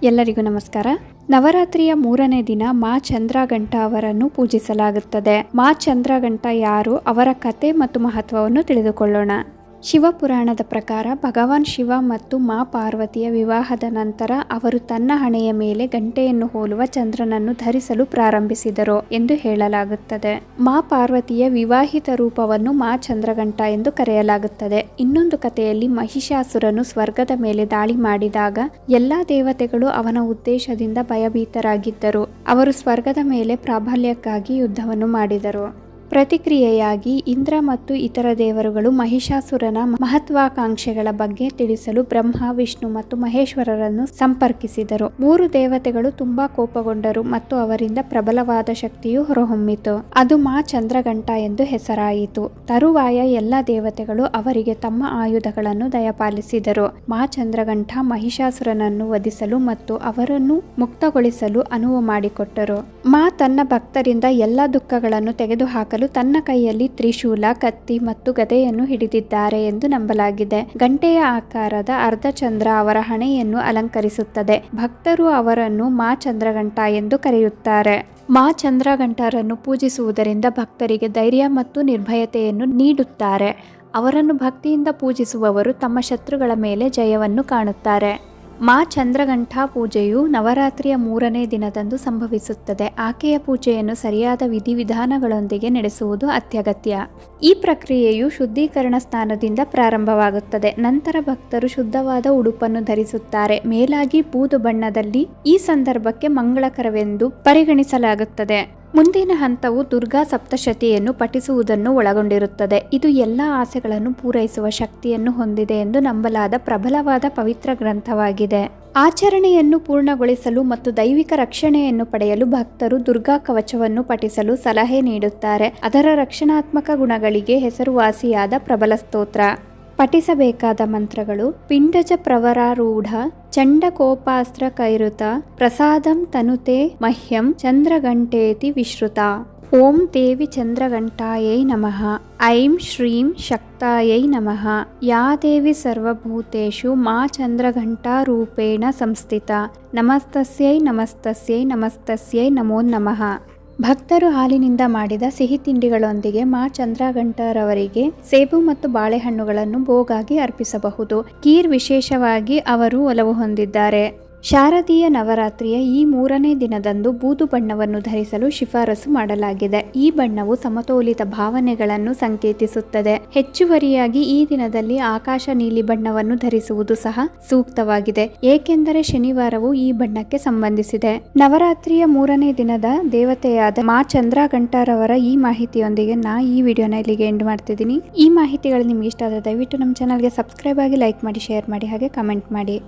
ಎಲ್ಲರಿಗೂ ನಮಸ್ಕಾರ. ನವರಾತ್ರಿಯ 3ನೇ ದಿನ ಮಾ ಚಂದ್ರಘಂಟ ಅವರನ್ನು ಪೂಜಿಸಲಾಗುತ್ತದೆ. ಮಾ ಚಂದ್ರಘಂಟ ಯಾರು, ಅವರ ಕತೆ ಮತ್ತು ಮಹತ್ವವನ್ನು ತಿಳಿದುಕೊಳ್ಳೋಣ. ಶಿವಪುರಾಣದ ಪ್ರಕಾರ ಭಗವಾನ್ ಶಿವ ಮತ್ತು ಮಾ ಪಾರ್ವತಿಯ ವಿವಾಹದ ನಂತರ ಅವರು ತನ್ನ ಹಣೆಯ ಮೇಲೆ ಗಂಟೆಯನ್ನು ಹೋಲುವ ಚಂದ್ರನನ್ನು ಧರಿಸಲು ಪ್ರಾರಂಭಿಸಿದರು ಎಂದು ಹೇಳಲಾಗುತ್ತದೆ. ಮಾ ಪಾರ್ವತಿಯ ವಿವಾಹಿತ ರೂಪವನ್ನು ಮಾ ಚಂದ್ರಘಂಟ ಎಂದು ಕರೆಯಲಾಗುತ್ತದೆ. ಇನ್ನೊಂದು ಕಥೆಯಲ್ಲಿ ಮಹಿಷಾಸುರನು ಸ್ವರ್ಗದ ಮೇಲೆ ದಾಳಿ ಮಾಡಿದಾಗ ಎಲ್ಲಾ ದೇವತೆಗಳು ಅವನ ಉದ್ದೇಶದಿಂದ ಭಯಭೀತರಾಗಿದ್ದರು. ಅವರು ಸ್ವರ್ಗದ ಮೇಲೆ ಪ್ರಾಬಲ್ಯಕ್ಕಾಗಿ ಯುದ್ಧವನ್ನು ಮಾಡಿದರು. ಪ್ರತಿಕ್ರಿಯೆಯಾಗಿ ಇಂದ್ರ ಮತ್ತು ಇತರ ದೇವರುಗಳು ಮಹಿಷಾಸುರನ ಮಹತ್ವಾಕಾಂಕ್ಷೆಗಳ ಬಗ್ಗೆ ತಿಳಿಸಲು ಬ್ರಹ್ಮ, ವಿಷ್ಣು ಮತ್ತು ಮಹೇಶ್ವರರನ್ನು ಸಂಪರ್ಕಿಸಿದರು. 3 ದೇವತೆಗಳು ತುಂಬಾ ಕೋಪಗೊಂಡರು ಮತ್ತು ಅವರಿಂದ ಪ್ರಬಲವಾದ ಶಕ್ತಿಯು ಹೊರಹೊಮ್ಮಿತು. ಅದು ಮಾ ಚಂದ್ರಘಂಟ ಎಂದು ಹೆಸರಾಯಿತು. ತರುವಾಯ ಎಲ್ಲ ದೇವತೆಗಳು ಅವರಿಗೆ ತಮ್ಮ ಆಯುಧಗಳನ್ನು ದಯಪಾಲಿಸಿದರು. ಮಾ ಚಂದ್ರಘಂಟ ಮಹಿಷಾಸುರನನ್ನು ವಧಿಸಲು ಮತ್ತು ಅವರನ್ನು ಮುಕ್ತಗೊಳಿಸಲು ಅನುವು ಮಾಡಿಕೊಟ್ಟರು. ಮಾ ತನ್ನ ಭಕ್ತರಿಂದ ಎಲ್ಲ ದುಃಖಗಳನ್ನು ತೆಗೆದುಹಾಕಲು ತನ್ನ ಕೈಯಲ್ಲಿ ತ್ರಿಶೂಲ, ಕತ್ತಿ ಮತ್ತು ಗದೆಯನ್ನು ಹಿಡಿದಿದ್ದಾರೆ ಎಂದು ನಂಬಲಾಗಿದೆ. ಗಂಟೆಯ ಆಕಾರದ ಅರ್ಧಚಂದ್ರ ಅವರ ಹಣೆಯನ್ನು ಅಲಂಕರಿಸುತ್ತದೆ. ಭಕ್ತರು ಅವರನ್ನು ಮಾ ಚಂದ್ರಘಂಟ ಎಂದು ಕರೆಯುತ್ತಾರೆ. ಮಾ ಚಂದ್ರಘಂಟರನ್ನು ಪೂಜಿಸುವುದರಿಂದ ಭಕ್ತರಿಗೆ ಧೈರ್ಯ ಮತ್ತು ನಿರ್ಭಯತೆಯನ್ನು ನೀಡುತ್ತಾರೆ. ಅವರನ್ನು ಭಕ್ತಿಯಿಂದ ಪೂಜಿಸುವವರು ತಮ್ಮ ಶತ್ರುಗಳ ಮೇಲೆ ಜಯವನ್ನು ಕಾಣುತ್ತಾರೆ. ಮಾ ಚಂದ್ರಘಂಟ ಪೂಜೆಯು ನವರಾತ್ರಿಯ 3ನೇ ದಿನದಂದು ಸಂಭವಿಸುತ್ತದೆ. ಆಕೆಯ ಪೂಜೆಯನ್ನು ಸರಿಯಾದ ವಿಧಿವಿಧಾನಗಳೊಂದಿಗೆ ನಡೆಸುವುದು ಅತ್ಯಗತ್ಯ. ಈ ಪ್ರಕ್ರಿಯೆಯು ಶುದ್ಧೀಕರಣ ಸ್ನಾನದಿಂದ ಪ್ರಾರಂಭವಾಗುತ್ತದೆ. ನಂತರ ಭಕ್ತರು ಶುದ್ಧವಾದ ಉಡುಪನ್ನು ಧರಿಸುತ್ತಾರೆ. ಮೇಲಾಗಿ ಬೂದು ಬಣ್ಣದಲ್ಲಿ ಈ ಸಂದರ್ಭಕ್ಕೆ ಮಂಗಳಕರವೆಂದು ಪರಿಗಣಿಸಲಾಗುತ್ತದೆ. ಮುಂದಿನ ಹಂತವು ದುರ್ಗಾ ಸಪ್ತಶತಿಯನ್ನು ಪಠಿಸುವುದನ್ನು ಒಳಗೊಂಡಿರುತ್ತದೆ. ಇದು ಎಲ್ಲ ಆಸೆಗಳನ್ನು ಪೂರೈಸುವ ಶಕ್ತಿಯನ್ನು ಹೊಂದಿದೆ ಎಂದು ನಂಬಲಾದ ಪ್ರಬಲವಾದ ಪವಿತ್ರ ಗ್ರಂಥವಾಗಿದೆ. ಆಚರಣೆಯನ್ನು ಪೂರ್ಣಗೊಳಿಸಲು ಮತ್ತು ದೈವಿಕ ರಕ್ಷಣೆಯನ್ನು ಪಡೆಯಲು ಭಕ್ತರು ದುರ್ಗಾ ಕವಚವನ್ನು ಪಠಿಸಲು ಸಲಹೆ ನೀಡುತ್ತಾರೆ. ಅದರ ರಕ್ಷಣಾತ್ಮಕ ಗುಣಗಳಿಗೆ ಹೆಸರುವಾಸಿಯಾದ ಪ್ರಬಲ ಸ್ತೋತ್ರ. ಪಠಿಸಬೇಕಾದ ಮಂತ್ರಗಳು: ಪಿಂಡಜ ಪ್ರವರಾರೂಢ ಚಂಡಕೋಪಾಸ್ತ್ರ ಕೈರುತ ಪ್ರಸಾದಂ ತನುತೆ ಮಹ್ಯಂ ಚಂದ್ರಘಂಟೇತಿ ವಿಶ್ರುತ. ಓಂ ದೇವಿ ಚಂದ್ರಘಂಟಾಯೈ ನಮಃ. ಐಂ ಶ್ರೀಂ ಶಕ್ತಾಯೈ ನಮಃ. ಯಾ ದೇವಿ ಸರ್ವಭೂತೇಷು ಮಾ ಚಂದ್ರಘಂಟಾ ರೂಪೇಣ ಸಂಸ್ಥಿತ. ನಮಸ್ತಸ್ಯೈ ನಮಸ್ತಸ್ಯೈ ನಮಸ್ತಸ್ಯೈ ನಮೋ ನಮಃ. ಭಕ್ತರು ಹಾಲಿನಿಂದ ಮಾಡಿದ ಸಿಹಿ ತಿಂಡಿಗಳೊಂದಿಗೆ ಮಾ ಚಂದ್ರಘಂಟರವರಿಗೆ ಸೇಬು ಮತ್ತು ಬಾಳೆಹಣ್ಣುಗಳನ್ನು ಭೋಗಾಗಿ ಅರ್ಪಿಸಬಹುದು. ಖೀರ್ ವಿಶೇಷವಾಗಿ ಅವರು ಒಲವು ಹೊಂದಿದ್ದಾರೆ. ಶಾರದೀಯ ನವರಾತ್ರಿಯ ಈ 3ನೇ ದಿನದಂದು ಬೂದು ಬಣ್ಣವನ್ನು ಧರಿಸಲು ಶಿಫಾರಸು ಮಾಡಲಾಗಿದೆ. ಈ ಬಣ್ಣವು ಸಮತೋಲಿತ ಭಾವನೆಗಳನ್ನು ಸಂಕೇತಿಸುತ್ತದೆ. ಹೆಚ್ಚುವರಿಯಾಗಿ ಈ ದಿನದಲ್ಲಿ ಆಕಾಶ ನೀಲಿ ಬಣ್ಣವನ್ನು ಧರಿಸುವುದು ಸಹ ಸೂಕ್ತವಾಗಿದೆ, ಏಕೆಂದರೆ ಶನಿವಾರವು ಈ ಬಣ್ಣಕ್ಕೆ ಸಂಬಂಧಿಸಿದೆ. ನವರಾತ್ರಿಯ 3ನೇ ದಿನದ ದೇವತೆಯಾದ ಮಾ ಚಂದ್ರಘಂಟರವರ ಈ ಮಾಹಿತಿಯೊಂದಿಗೆ ಈ ವಿಡಿಯೋನ ಇಲ್ಲಿಗೆ ಎಂಡ್ ಮಾಡ್ತಿದ್ದೀನಿ. ಈ ಮಾಹಿತಿಗಳು ನಿಮ್ಗೆ ಇಷ್ಟ ಆದರೆ ದಯವಿಟ್ಟು ನಮ್ಮ ಚಾನಲ್ಗೆ ಸಬ್ಸ್ಕ್ರೈಬ್ ಆಗಿ, ಲೈಕ್ ಮಾಡಿ, ಶೇರ್ ಮಾಡಿ, ಹಾಗೆ ಕಮೆಂಟ್ ಮಾಡಿ.